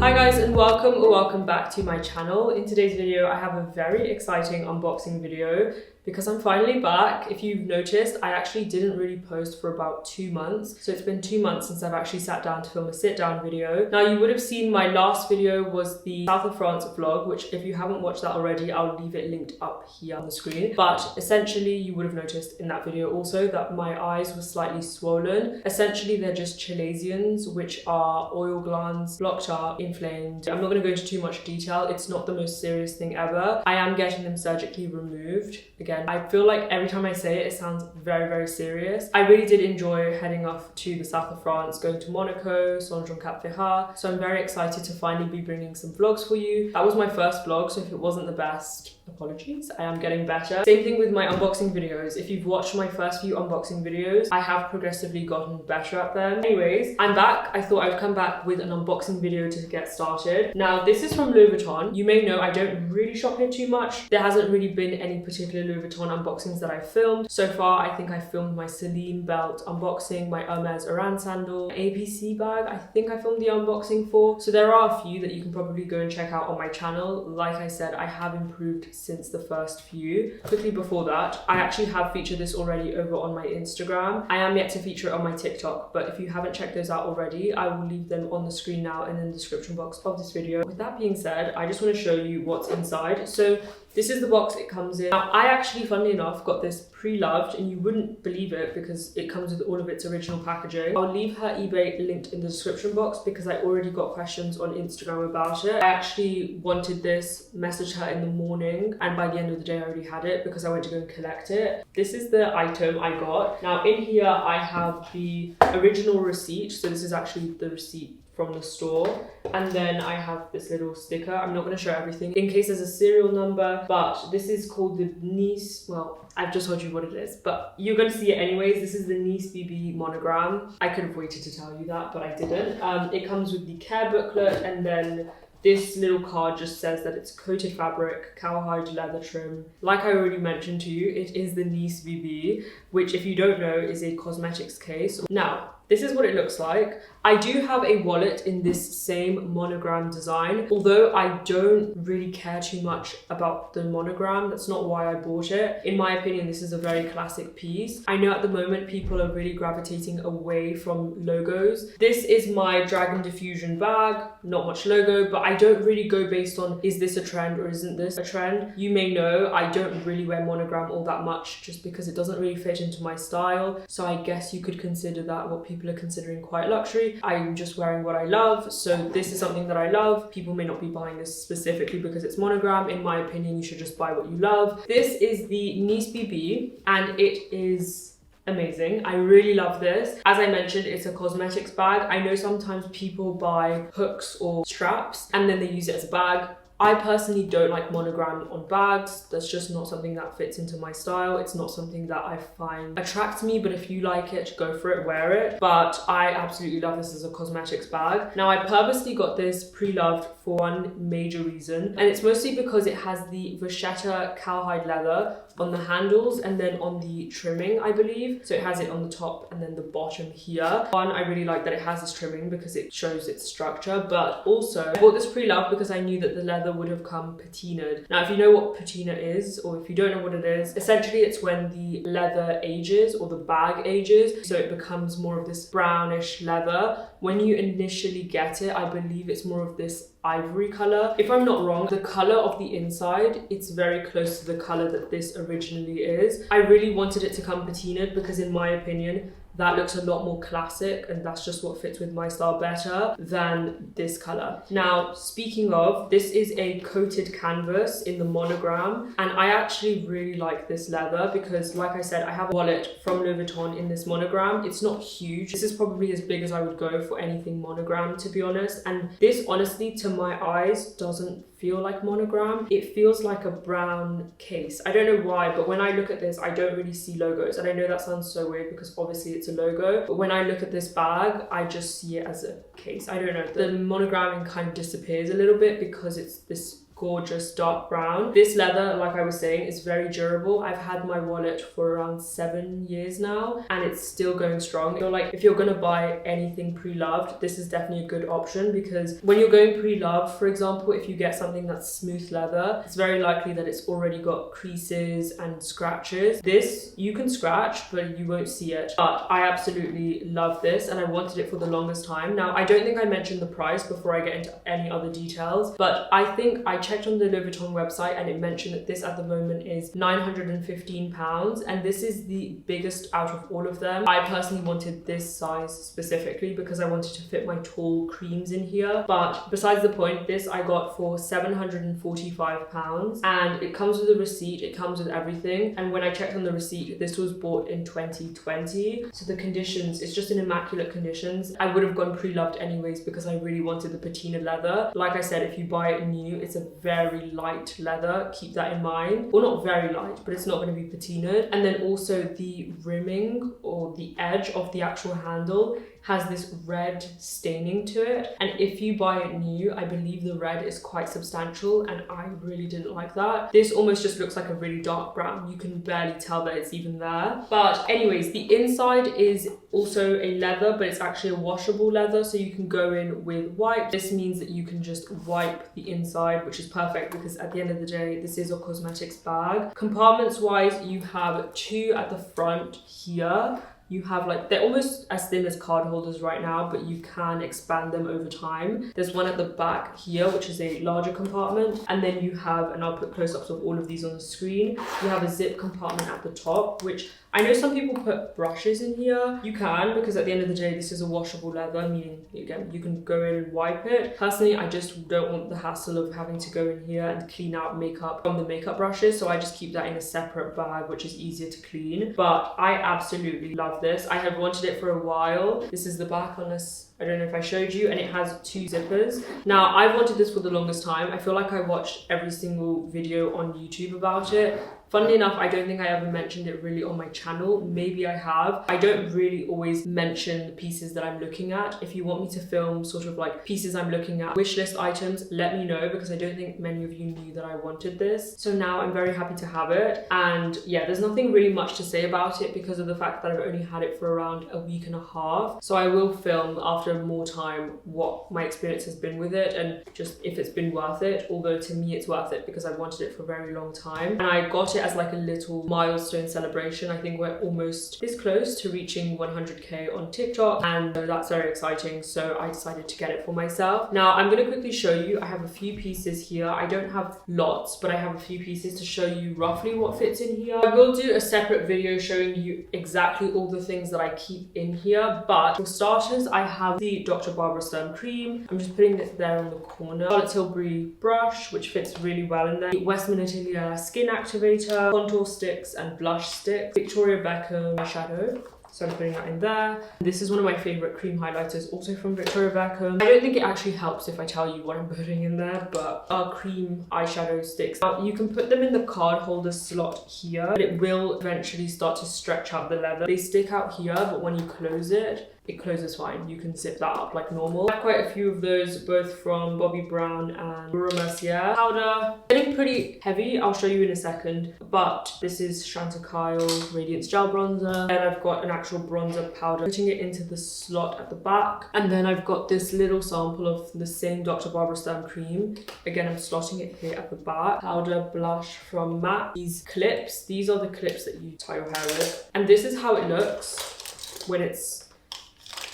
Hi guys, and welcome back to my channel. In today's video I have a very exciting unboxing video because I'm finally back. If you've noticed, I actually didn't really post for about 2 months. So it's been 2 months since I've actually sat down to film a sit down video. Now you would have seen my last video was the South of France vlog, which if you haven't watched that already, I'll leave it linked up here on the screen. But essentially you would have noticed in that video also that my eyes were slightly swollen. Essentially they're just chalazions, which are oil glands blocked up, inflamed. I'm not going to go into too much detail. It's not the most serious thing ever. I am getting them surgically removed. Again, I feel like every time I say it, it sounds very, very serious. I really did enjoy heading off to the south of France, going to Monaco, Saint-Jean-Cap-Ferrat. So I'm very excited to finally be bringing some vlogs for you. That was my first vlog, so if it wasn't the best, apologies. I am getting better. Same thing with my unboxing videos. If you've watched my first few unboxing videos, I have progressively gotten better at them. Anyways, I'm back. I thought I'd come back with an unboxing video to get started. Now, this is from Louis Vuitton. You may know I don't really shop here too much. There hasn't really been any particular Louis Vuitton unboxings that I've filmed. So far, I think I filmed my Celine belt unboxing, my Hermes Oran sandal, APC bag, I think I filmed the unboxing for. So there are a few that you can probably go and check out on my channel. Like I said, I have improved since the first few. Quickly before that, I actually have featured this already over on my Instagram. I am yet to feature it on my TikTok, but if you haven't checked those out already, I will leave them on the screen now and in the description box of this video. With that being said, I just want to show you what's inside. So this is the box it comes in. Now, I actually, funnily enough, got this pre-loved, and you wouldn't believe it because it comes with all of its original packaging. I'll leave her eBay linked in the description box because I already got questions on Instagram about it. I actually wanted this, messaged her in the morning, and by the end of the day I already had it because I went to go and collect it. This is the item I got. Now in here I have the original receipt. So this is actually the receipt from the store, and then I have this little sticker. I'm not going to show everything in case there's a serial number, but this is called the Nice, well, I've just told you what it is, but you're going to see it anyways. This is the Nice BB monogram. I could have waited to tell you that, but I didn't. It comes with the care booklet, and then this little card just says that it's coated fabric, cowhide leather trim. Like I already mentioned to you, it is the Nice BB, which if you don't know is a cosmetics case. Now, this is what it looks like. I do have a wallet in this same monogram design, although I don't really care too much about the monogram. That's not why I bought it. In my opinion, this is a very classic piece. I know at the moment people are really gravitating away from logos. This is my Dragon Diffusion bag, not much logo, but I don't really go based on is this a trend or isn't this a trend. You may know I don't really wear monogram all that much just because it doesn't really fit into my style. So I guess you could consider that what people are considering quite luxury. I'm just wearing what I love, so this is something that I love. People may not be buying this specifically because it's monogram. In my opinion, you should just buy what you love. This is the Nice BB, and it is amazing. I really love this. As I mentioned, it's a cosmetics bag. I know sometimes people buy hooks or straps and then they use it as a bag. I personally don't like monogram on bags. That's just not something that fits into my style. It's not something that I find attracts me, but if you like it, go for it, wear it. But I absolutely love this as a cosmetics bag. Now, I purposely got this pre-loved for one major reason, and it's mostly because it has the vachetta cowhide leather on the handles and then on the trimming, I believe. So it has it on the top and then the bottom here. One, I really like that it has this trimming because it shows its structure, but also I bought this pre-loved because I knew that the leather would have come patinaed. Now, if you know what patina is, or if you don't know what it is, essentially it's when the leather ages or the bag ages, so it becomes more of this brownish leather. When you initially get it, I believe it's more of this ivory color. If I'm not wrong, the color of the inside, it's very close to the color that this originally is. I really wanted it to come patinaed because in my opinion, that looks a lot more classic, and that's just what fits with my style better than this color. Now, speaking of, this is a coated canvas in the monogram, and I actually really like this leather because, like I said, I have a wallet from Louis Vuitton in this monogram. It's not huge. This is probably as big as I would go for anything monogram, to be honest. And this, honestly, to my eyes, doesn't feel like monogram. It feels like a brown case. I don't know why, but when I look at this, I don't really see logos. And I know that sounds so weird because obviously it's a logo, but when I look at this bag, I just see it as a case. I don't know. The monogramming kind of disappears a little bit because it's this gorgeous dark brown. This leather, like I was saying, is very durable. I've had my wallet for around 7 years now and it's still going strong. I feel like if you're gonna buy anything pre-loved, this is definitely a good option, because when you're going pre-loved, for example, if you get something that's smooth leather, it's very likely that it's already got creases and scratches. This you can scratch but you won't see it. But I absolutely love this and I wanted it for the longest time. Now I don't think I mentioned the price before I get into any other details, but I think I checked on the Louis Vuitton website and it mentioned that this at the moment is £915, and this is the biggest out of all of them. I personally wanted this size specifically because I wanted to fit my tall creams in here, but besides the point, this I got for £745 and it comes with a receipt, it comes with everything. And when I checked on the receipt, this was bought in 2020, so the conditions, it's just in immaculate conditions. I would have gone pre-loved anyways because I really wanted the patina leather. Like I said, if you buy it new, it's a very light leather, keep that in mind. Well, not very light, but it's not going to be patinaed. And then also the rimming or the edge of the actual handle has this red staining to it, and if you buy it new, I believe the red is quite substantial and I really didn't like that. This almost just looks like a really dark brown. You can barely tell that it's even there. But anyways, the inside is also a leather, but it's actually a washable leather, so you can go in with wipe. This means that you can just wipe the inside, which is perfect because at the end of the day, this is a cosmetics bag. Compartments wise, you have 2 at the front here. You have like, they're almost as thin as card holders right now, but you can expand them over time. There's one at the back here, which is a larger compartment. And then you have, and I'll put close-ups of all of these on the screen. You have a zip compartment at the top, which I know some people put brushes in here. You can, because at the end of the day, this is a washable leather, meaning again, you can go in and wipe it. Personally, I just don't want the hassle of having to go in here and clean out makeup from the makeup brushes. So I just keep that in a separate bag, which is easier to clean. But I absolutely love this. I have wanted it for a while. This is the back, unless I don't know if I showed you, and it has 2 zippers. Now, I've wanted this for the longest time. I feel like I watched every single video on YouTube about it. Funnily enough, I don't think I ever mentioned it really on my channel. Maybe I have. I don't really always mention the pieces that I'm looking at. If you want me to film sort of like pieces I'm looking at, wishlist items, let me know, because I don't think many of you knew that I wanted this. So now I'm very happy to have it. And yeah, there's nothing really much to say about it because of the fact that I've only had it for around a week and a half. So I will film after more time what my experience has been with it and just if it's been worth it. Although to me it's worth it because I wanted it for a very long time. And I got it as like a little milestone celebration. I think we're almost this close to reaching 100k on TikTok, and that's very exciting, so I decided to get it for myself. Now I'm going to quickly show you. I have a few pieces here. I don't have lots, but I have a few pieces to show you roughly what fits in here. I will do a separate video showing you exactly all the things that I keep in here, but for starters, I have the Dr. Barbara Sturm cream. I'm just putting it there on the corner. Charlotte Tilbury brush, which fits really well in there. The Westman Atelier skin activator, contour sticks and blush sticks, Victoria Beckham eyeshadow, so I'm putting that in there. This is one of my favorite cream highlighters, also from Victoria Beckham. I don't think it actually helps if I tell you what I'm putting in there, but our cream eyeshadow sticks. Now, you can put them in the card holder slot here, but it will eventually start to stretch out the leather. They stick out here, but when you close it, it closes fine. You can zip that up like normal. I have quite a few of those, both from Bobbi Brown and Laura Mercier. Powder, getting pretty heavy, I'll show you in a second, but this is Chantecaille Radiance Gel Bronzer. And I've got an actual bronzer powder, putting it into the slot at the back. And then I've got this little sample of the same Dr. Barbara Sturm cream. Again, I'm slotting it here at the back. Powder, blush from MAC. These clips, these are the clips that you tie your hair with. And this is how it looks when it's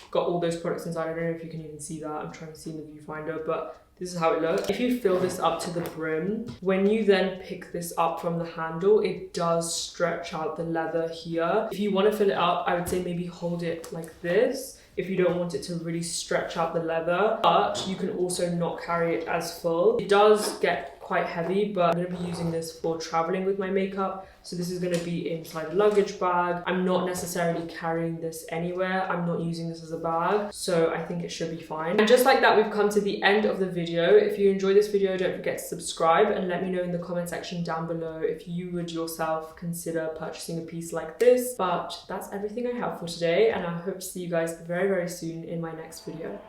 got all those products inside. I don't know if you can even see that. I'm trying to see in the viewfinder, but this is how it looks. If you fill this up to the brim, when you then pick this up from the handle, it does stretch out the leather here. If you want to fill it up, I would say maybe hold it like this if you don't want it to really stretch out the leather, but you can also not carry it as full. It does get quite heavy, but I'm going to be using this for traveling with my makeup. So this is going to be inside a luggage bag. I'm not necessarily carrying this anywhere. I'm not using this as a bag, so I think it should be fine. And just like that, we've come to the end of the video. If you enjoyed this video, don't forget to subscribe and let me know in the comment section down below if you would yourself consider purchasing a piece like this. But that's everything I have for today, and I hope to see you guys very, very soon in my next video.